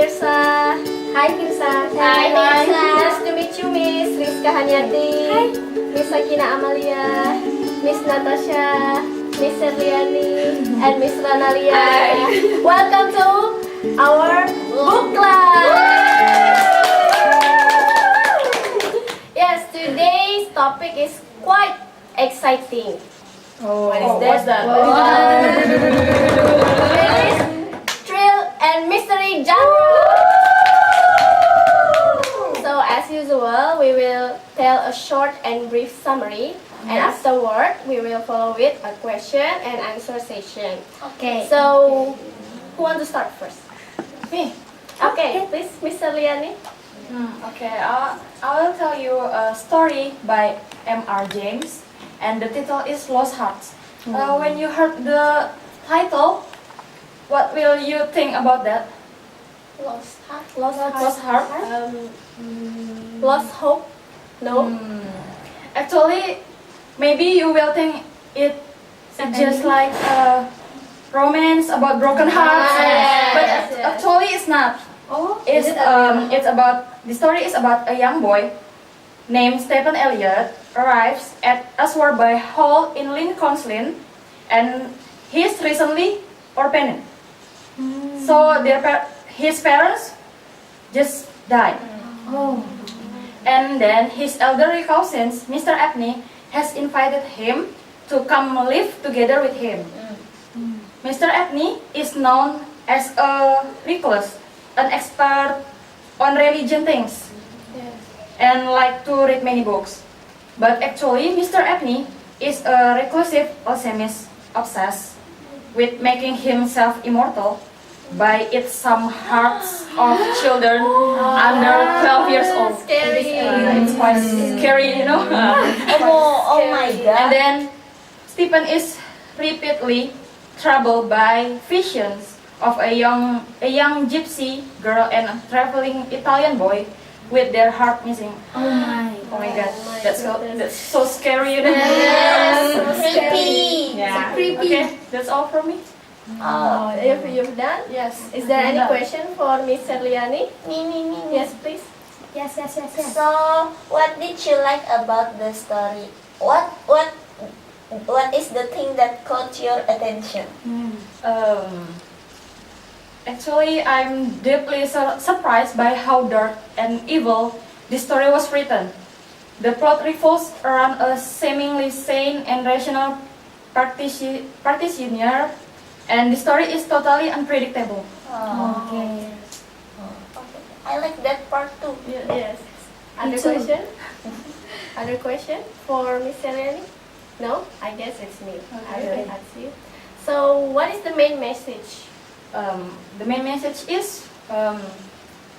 Fhiersa. Hi Fhiersa. Hi. Nice to meet you, Miss Rizka Haniyati. Hi. Miss Sakina Amalia. Miss Natasha. Miss Serlyani. And Miss Ranalia. Welcome to our book club. Yes, today's topic is quite exciting. Oh, What is that? It is thrill and mystery genre. So as usual, we will tell a short and brief summary, and afterward we will follow with a question and answer session. Okay. So, who want to start first? Me. Okay, please, Miss Serlyani. Okay, I will tell you a story by M.R. James, and the title is Lost Hearts. When you heard the title, what will you think about that? Lost heart. Lost Heart? Lost hope. No. Actually, maybe you will think it's just like a romance about broken hearts, but actually it's not. Oh, It's about the story is about a young boy named Stephen Elliott arrives at Aswarby Hall in Lincoln's Inn, and he is recently orphaned. So his parents just died. And then his elderly cousin, Mr. Abney, has invited him to come live together with him. Mr. Abney is known as a recluse, an expert on religion things, and like to read many books. But actually, Mr. Abney is a reclusive alchemist obsessed with making himself immortal by eating some hearts of children under 12 years old. Scary. It's quite scary, you know. Oh my God. And then Stephen is repeatedly troubled by visions of a young gypsy girl and a traveling Italian boy with their heart missing. Oh my God, that's so scary, you know. Yes, so creepy. Yeah. creepy. Okay, that's all from me. Oh, if you've done? Yes. Is there any question for Miss Serlyani? Me. Yes, please. Yes. So, what did you like about the story? What is the thing that caught your attention? Actually, I'm deeply surprised by how dark and evil this story was written. The plot revolves around a seemingly sane and rational practitioner, and the story is totally unpredictable. Okay. I like that part too. Yes. Other too. question? Other question for Miss Serlyani? No? I guess it's me. I will ask you. So, what is the main message? The main message is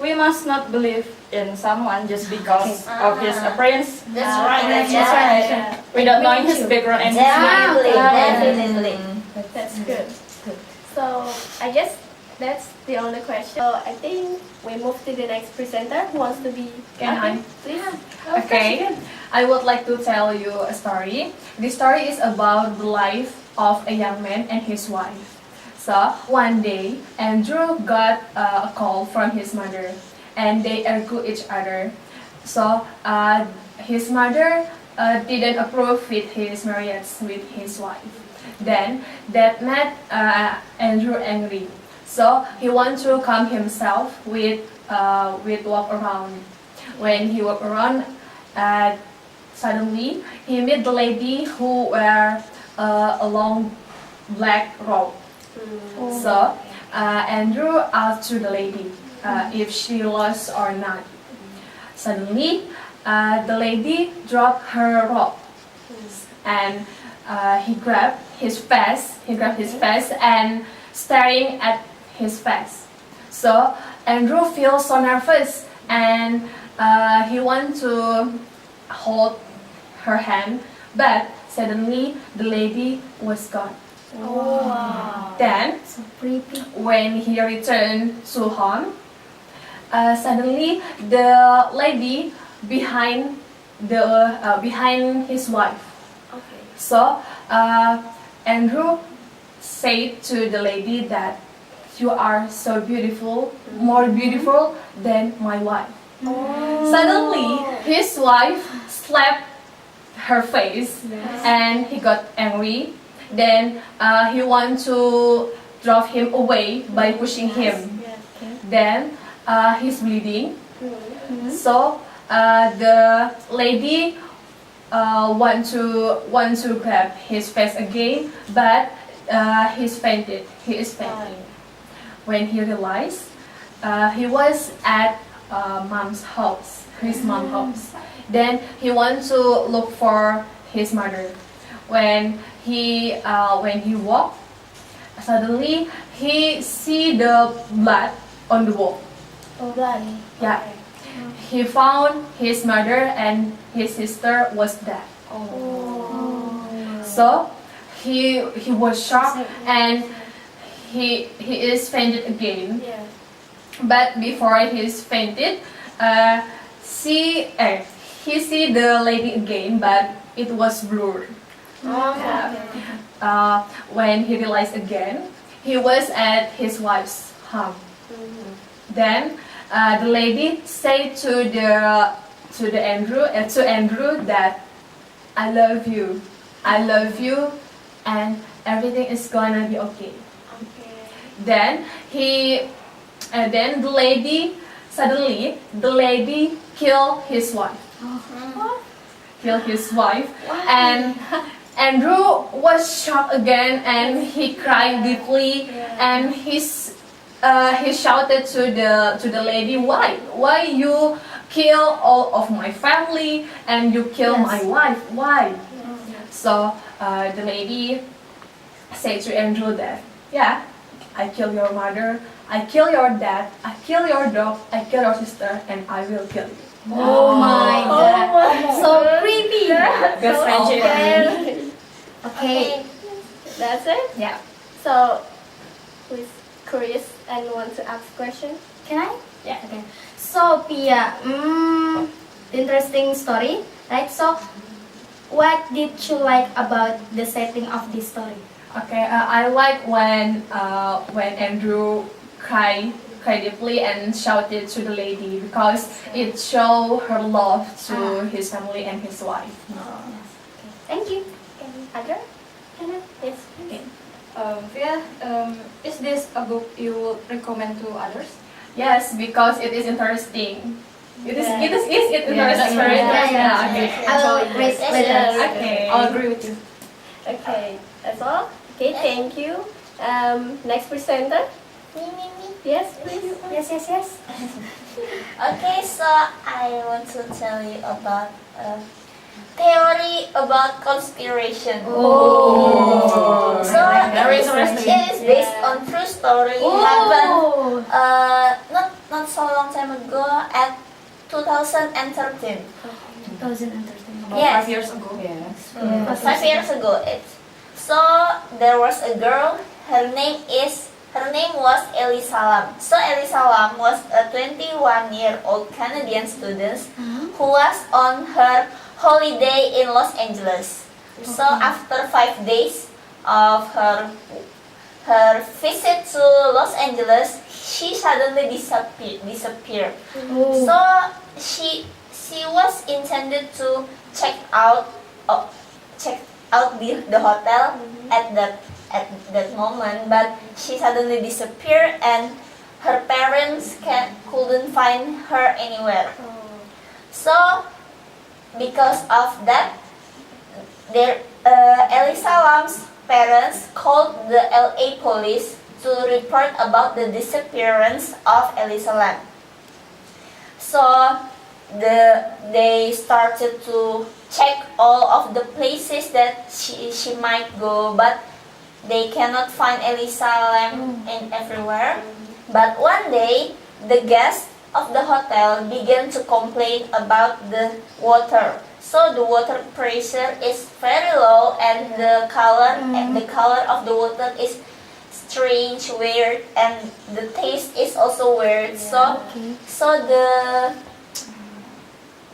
we must not believe in someone just because of his appearance. That's right. Without knowing his background and his life. Definitely. That's good. So, I guess that's the only question. So, I think we move to the next presenter. Who wants to be? Can I? Please. Okay, I would like to tell you a story. This story is about the life of a young man and his wife. So one day, Andrew got a call from his mother, and they argue each other. So his mother didn't approve with his marriage with his wife. Then that made Andrew angry. So he wanted to calm himself with walk around. When he walked around, suddenly he met the lady who wear a long black robe. So Andrew asked to the lady if she lost or not. Suddenly, the lady dropped her robe, and he grabbed his face. And staring at his face. So Andrew feels so nervous, and he wants to hold her hand, but suddenly the lady was gone. Then, when he returned to home, suddenly the lady behind his wife. So Andrew said to the lady that you are so beautiful, more beautiful than my wife. Suddenly, his wife slapped her face, and he got angry. Then he want to drive him away by pushing him. Then he's bleeding. So the lady want to grab his face again, but he's fainted. He is fainting. When he realized he was at mom's house, his mom's house. Then he want to look for his mother. When he walked, suddenly he see the blood on the wall. Blood. Yeah. He found his mother and his sister was dead. So he was shocked and he is fainted again. But before he's fainted, he see the lady again, but it was blurred. When he realized again, he was at his wife's home. Then the lady said to Andrew that I love you, and everything is gonna be okay. Then the lady killed his wife. And Andrew was shocked again, and he cried deeply, and he shouted to the lady, why you kill all of my family and you kill my wife, why? So the lady said to Andrew that, yeah, I kill your mother, I kill your dad, I kill your dog, I kill your sister, and I will kill you. Oh my god. So creepy. Good friendship. Okay. That's it? Yeah. So, who is curious and want to ask question? Can I? Yeah. Okay. So Pia, interesting story, right? So, what did you like about the setting of this story? Okay, I like when Andrew cried deeply and shouted to the lady because it showed her love to his family and his wife. Thank you. Other? Yes. Okay. Is this a book you would recommend to others? Yes, because it is interesting. It is interesting. Yeah, Very interesting. yeah. Okay. I will read later. Okay. I'll agree with you. Okay, that's all. Okay, thank you. Next presenter. Me. Yes, please. Yes. Okay, so I want to tell you about theory about conspiration. So Very it is based on true story. Happened not so long time ago at 2013. 2013. Yes. 5 years ago. Yes. 5 years ago. So there was a girl. Her name was Ellie Salam. So Ellie Salam was a 21-year-old Canadian student who was on her holiday in Los Angeles. So after 5 days of her visit to Los Angeles, she suddenly disappeared. So she was intended to check out the hotel at that moment, but she suddenly disappeared and her parents couldn't find her anywhere. So because of that, Ellie Salam's parents called the LA police to report about the disappearance of Ellie Salam. So they started to check all of the places that she might go, but they cannot find Ellie Salam in everywhere. But one day, the guests of the hotel began to complain about the water. So the water pressure is very low, and the color of the water is strange, weird, and the taste is also weird. So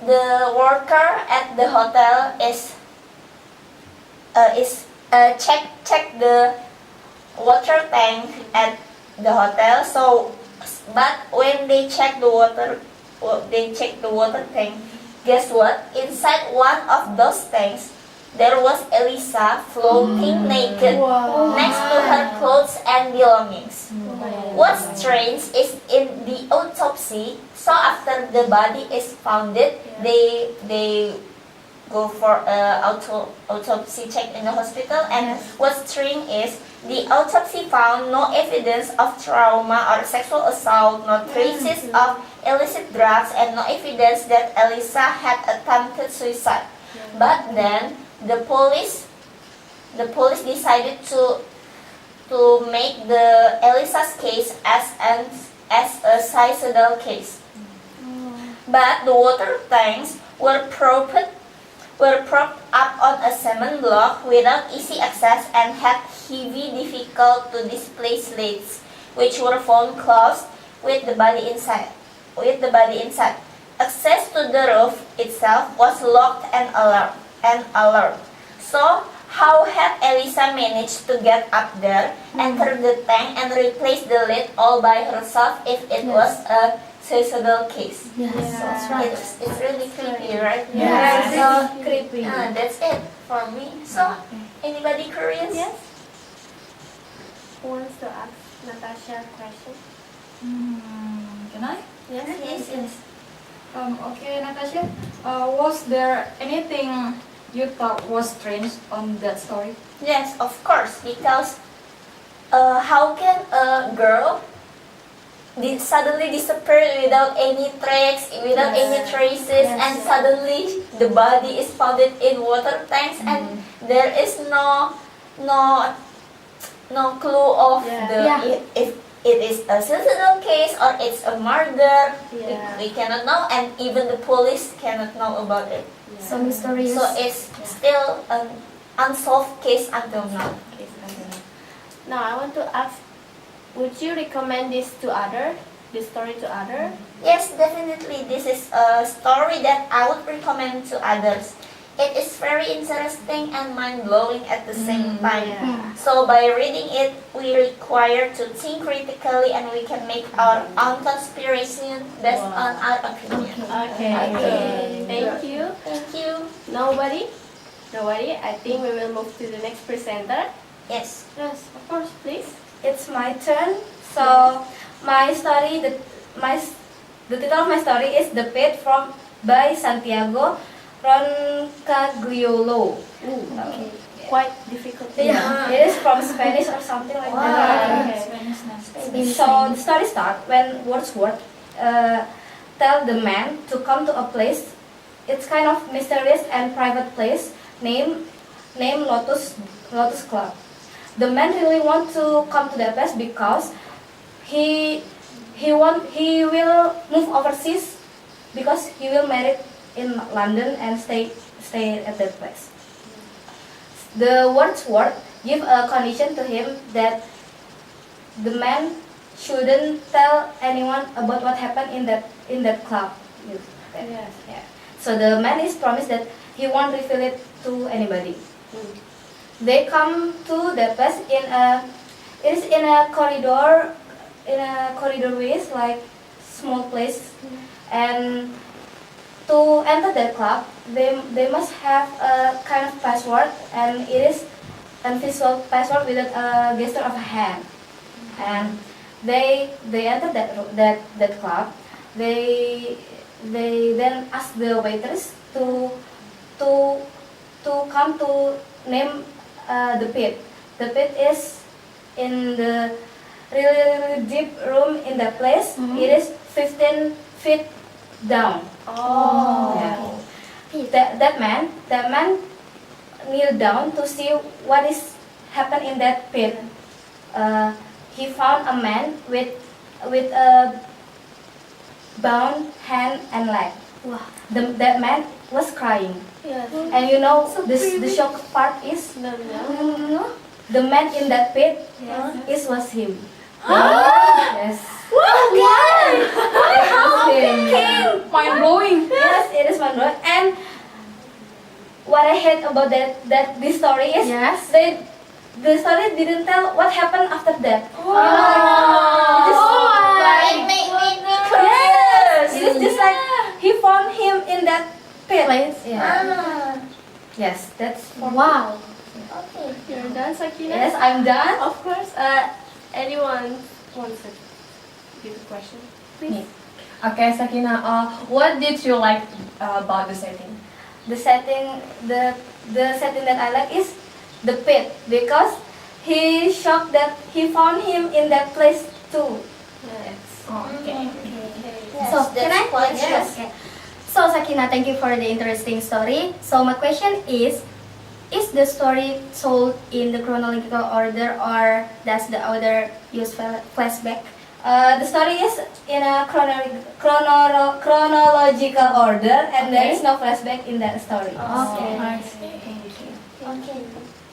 the worker at the hotel check the water tank at the hotel. So, but when they check the water, tank. Guess what? Inside one of those tanks, there was Elisa floating naked next to her clothes and belongings. What's strange is in the autopsy. So after the body is founded, they go for autopsy check in the hospital, and what's strange is the autopsy found no evidence of trauma or sexual assault, no traces of illicit drugs, and no evidence that Elisa had attempted suicide. But then the police decided to make the Elisa's case as a suicidal case. But the water tanks were propped up on a cement block without easy access and had heavy, difficult to displace slates, which were found closed with the body inside. Access to the roof itself was locked and alarmed. So, how had Elisa managed to get up there, enter the tank, and replace the lid all by herself if it was a suicidal case? Yes, that's right. It's really creepy, right? Yes, So, so creepy. that's it for me. So, anybody curious? Yes. Who wants to ask Natasha a question? Can I? Yes. Okay, Natasha. Was there anything you thought was strange on that story? Yes, of course, because how can a girl suddenly disappear without any tracks, without any traces, and suddenly the body is found in water tanks, and there is no clue of if it is a suicidal case or it's a murder. We cannot know, and even the police cannot know about it. So mysterious. So it's still an unsolved case until now. Now I want to ask, would you recommend this story to other? Yes, definitely. This is a story that I would recommend to others. It is very interesting and mind-blowing at the same time. So by reading it, we require to think critically, and we can make our own conspiracy based on our opinion. Okay. Thank you. Thank you. Nobody? I think we will move to the next presenter. Yes. Yes, of course, please. It's my turn. So my story, the title of my story is "The Pit" by Santiago Roncagliolo. Okay. Quite difficult. Yeah, it is from Spanish or something like that. Okay. So the story starts when Wordsworth tell the man to come to a place. It's kind of mysterious and private place named Lotus Club. The man really want to come to that place because he will move overseas because he will marry in London and stay at that place. The Wordsworth give a condition to him that the man shouldn't tell anyone about what happened in that club. Yes. Yeah. So the man is promised that he won't reveal it to anybody. They come to the place it is in a corridor ways, like small place, and to enter that club they must have a kind of password, and it is a visual password with a gesture of a hand. And they enter that club. They then ask the waitress to come to name the pit. The pit is in the really deep room in that place. It is 15 feet down. Yeah. That man kneel down to see what is happened in that pit. He found a man with a bound hand and leg. Wow. That man was crying. Yes. And you know, the shock part is the man in that pit was him. Yes. Mind blowing. Yes, it is mind blowing. And what I hate about this story is the story didn't tell what happened after that. It made me curious. It is just like he found him in that pit. Ah, Yes, that's for me. Wow. okay. You're done, Sakina? Yes, I'm done. Of course. Anyone wants to give a question? Please. Okay, Sakina, what did you like about the setting? The setting, the setting that I like is the pit because he shocked that he found him in that place too. Okay. Yes, So, that's can I? quite Yes. true. Okay. So Sakina, thank you for the interesting story. So my question is the story told in the chronological order or does the author use flashback? The story is in a chronological order and there is no flashback in that story. Okay. Thank you. Okay.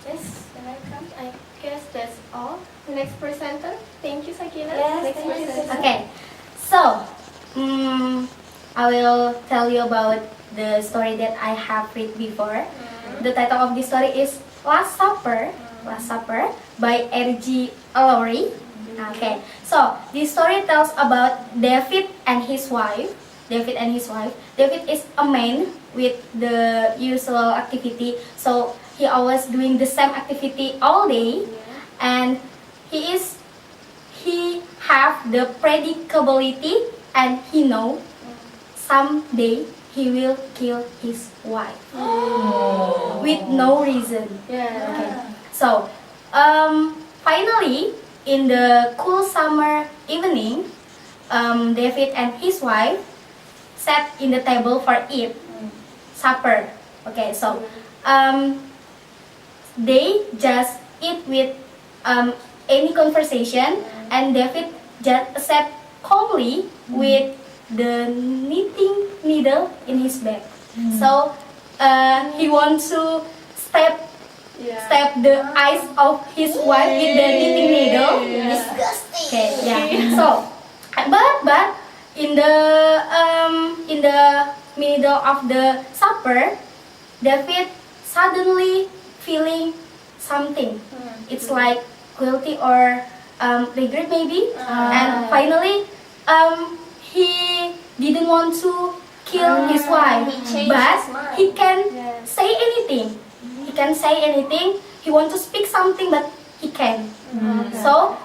Yes, welcome. I guess that's all. The next presenter. Thank you, Sakina. Yes, Next thank you, presenter. Okay, so I will tell you about the story that I have read before. The title of the story is Last Supper. Last Supper by R.G. Lowry. Okay, so this story tells about David and his wife. David is a man with the usual activity, so he always doing the same activity all day, and he have the predictability, and he know someday he will kill his wife with no reason. Yeah. Okay. So, finally, in the cool summer evening, David and his wife sat in the table for supper. Okay, so they just eat with any conversation, and David just sat calmly with the knitting needle in his bag. So he wants to step the eyes of his wife with the knitting needle. Disgusting. Okay, yeah. So, but in the middle of the supper, David suddenly feeling something. It's like guilty or regret maybe. And finally, he didn't want to kill his wife, He changed but his mind. he can say anything. He can say anything. He wants to speak something, but he can. So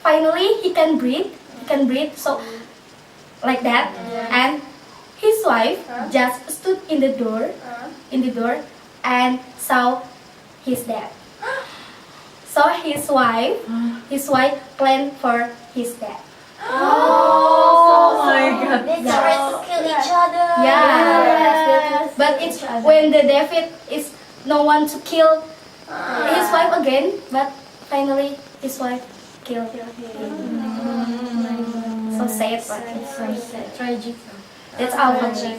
finally he can breathe. So like that, and his wife just stood in the door, and saw his death. So his wife planned for his death. Oh my God. They tried to kill each other. Yeah. But it's when the David is no one to kill his wife again, but finally his wife killed him. So sad, but it's so sad. Tragic. That's all for me.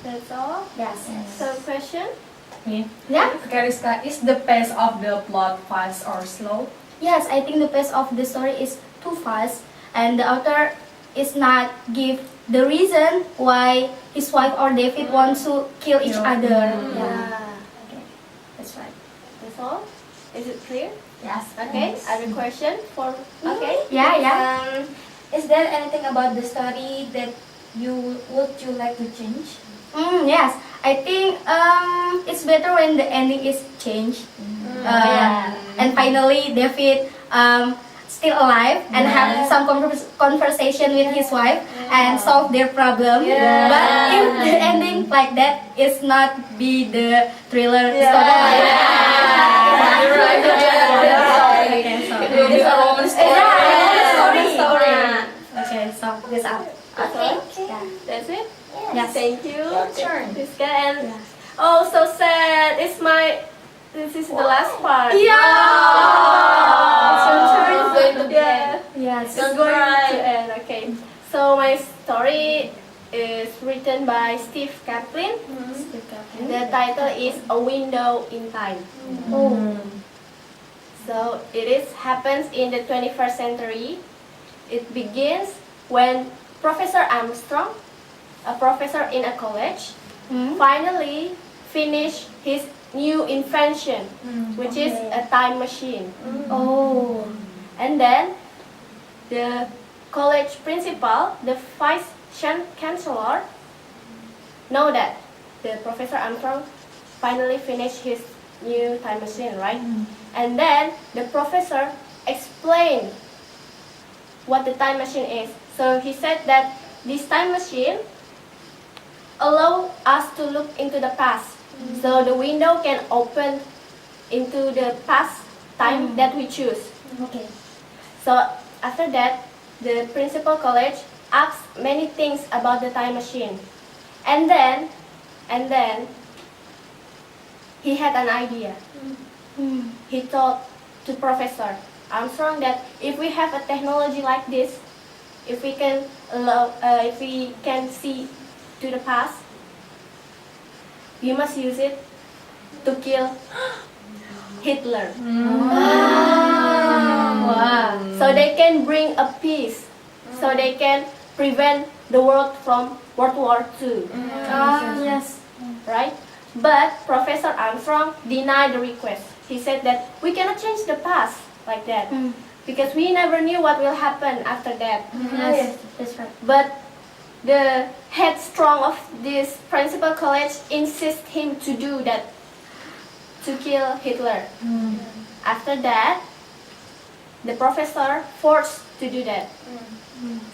That's all. Yes. So question? Me? Yeah. Okay, Rizka, is the pace of the plot fast or slow? Yes, I think the pace of the story is too fast, and the author is not give the reason why his wife or David wants to kill each other. Yeah. Okay. That's right. That's all. Is it clear? Yes. Okay. Other question for? Okay. Yeah. Is there anything about the story that you like to change? Yes, I think it's better when the ending is changed. And finally, David still alive and have some conversation with his wife and solve their problem. But if the ending like that is not be the thriller story. You're right. It's a romance story. Okay, so this out. Okay. Yeah. That's it. Yes. Thank you. Your turn. Rizka, and oh, so sad. This is the last part. Yeah. It's your turn. It's going to be Yeah. Yes. It's going to end. Okay. So my story is written by Steve Kaplan. The title is A Window in Time. So it happens in the 21st century. It begins when Professor Armstrong, a professor in a college, finally finished his new invention, which is a time machine. Oh. And then the college principal, the vice chancellor, know that the Professor Armstrong finally finished his new time machine, right? And then the professor explained what the time machine is. So he said that this time machine allow us to look into the past. So the window can open into the past time that we choose. Okay. So after that, the principal college asked many things about the time machine. And then he had an idea. He told to Professor Armstrong that if we have a technology like this, if we can see to the past, we must use it to kill Hitler. Wow. So they can bring a peace. So they can prevent the world from World War II. Yes. Right? But Professor Armstrong denied the request. He said that we cannot change the past like that because we never knew what will happen after that. Yes. That's right. But the headstrong of this principal college insist him to do that, to kill Hitler. After that, the professor forced to do that.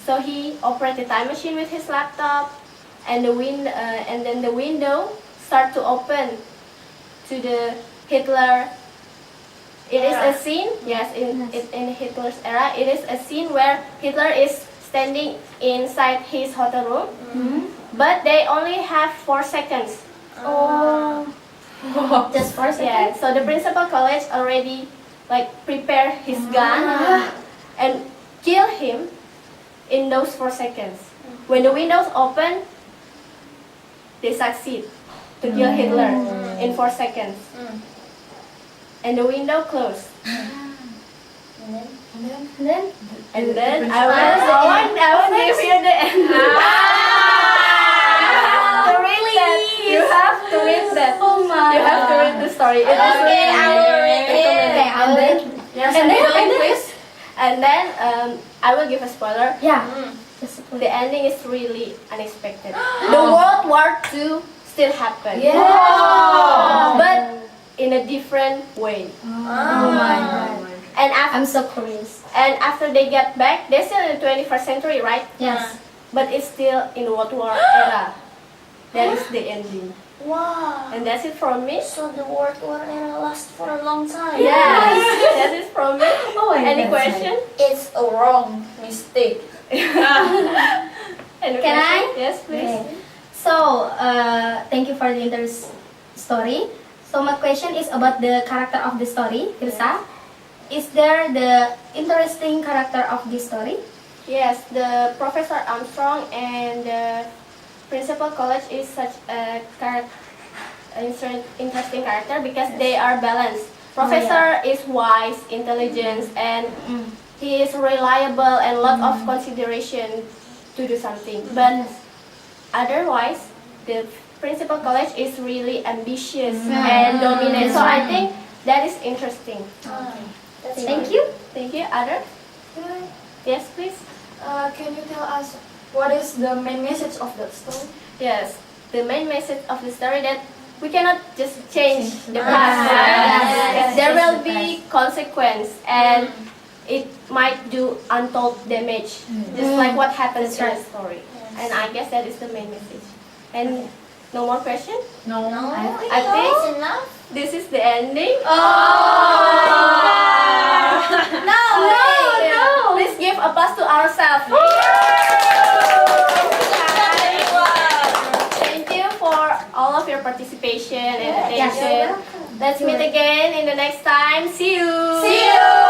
So he operated the time machine with his laptop, and then the window start to open to the Hitler. It is a scene, yes, in Hitler's era. It is a scene where Hitler is standing inside his hotel room, but they only have 4 seconds. Just 4 seconds. Yeah, so the principal college already prepare his gun and kill him in those 4 seconds. When the windows open, they succeed to kill Hitler in 4 seconds. And the window closed. And then I will give you the end. You have to read that. Oh my. You have to read the story. It is Okay, really I will read it. Okay, I will read. And then I will give a spoiler. Yeah. The ending is really unexpected. The World War II still happened. Yeah. But in a different way. Oh my God. And I'm so curious. after they get back, they're still in the 21st century, right? Yes. But it's still in the World War era. That is the ending. Wow. And that's it from me. So the World War era lasts for a long time. Yes, that is from me. Oh my Any God. question? It's a wrong mistake. Any Can question? I? Yes, please. Okay. So, thank you for the story. So my question is about the character of the story, Fhiersa. Is there the interesting character of this story? Yes, the Professor Armstrong and the Principal College is such a interesting character because they are balanced. Professor is wise, intelligent, and he is reliable and lot of consideration to do something. But otherwise, the Principal College is really ambitious and dominant. So I think that is interesting. Thank you. Thank you. Other? Yes, please. Can you tell us what is the main message of that story? Yes, the main message of the story that we cannot just change the past. Right? There will be consequence and it might do untold damage, just like what happens in the story. And I guess that is the main message. And no more question? No. I think It's enough. this is the ending. No. Please give applause to ourselves. Thank you for all of your participation and attention. Let's meet again in the next time. See you. See you.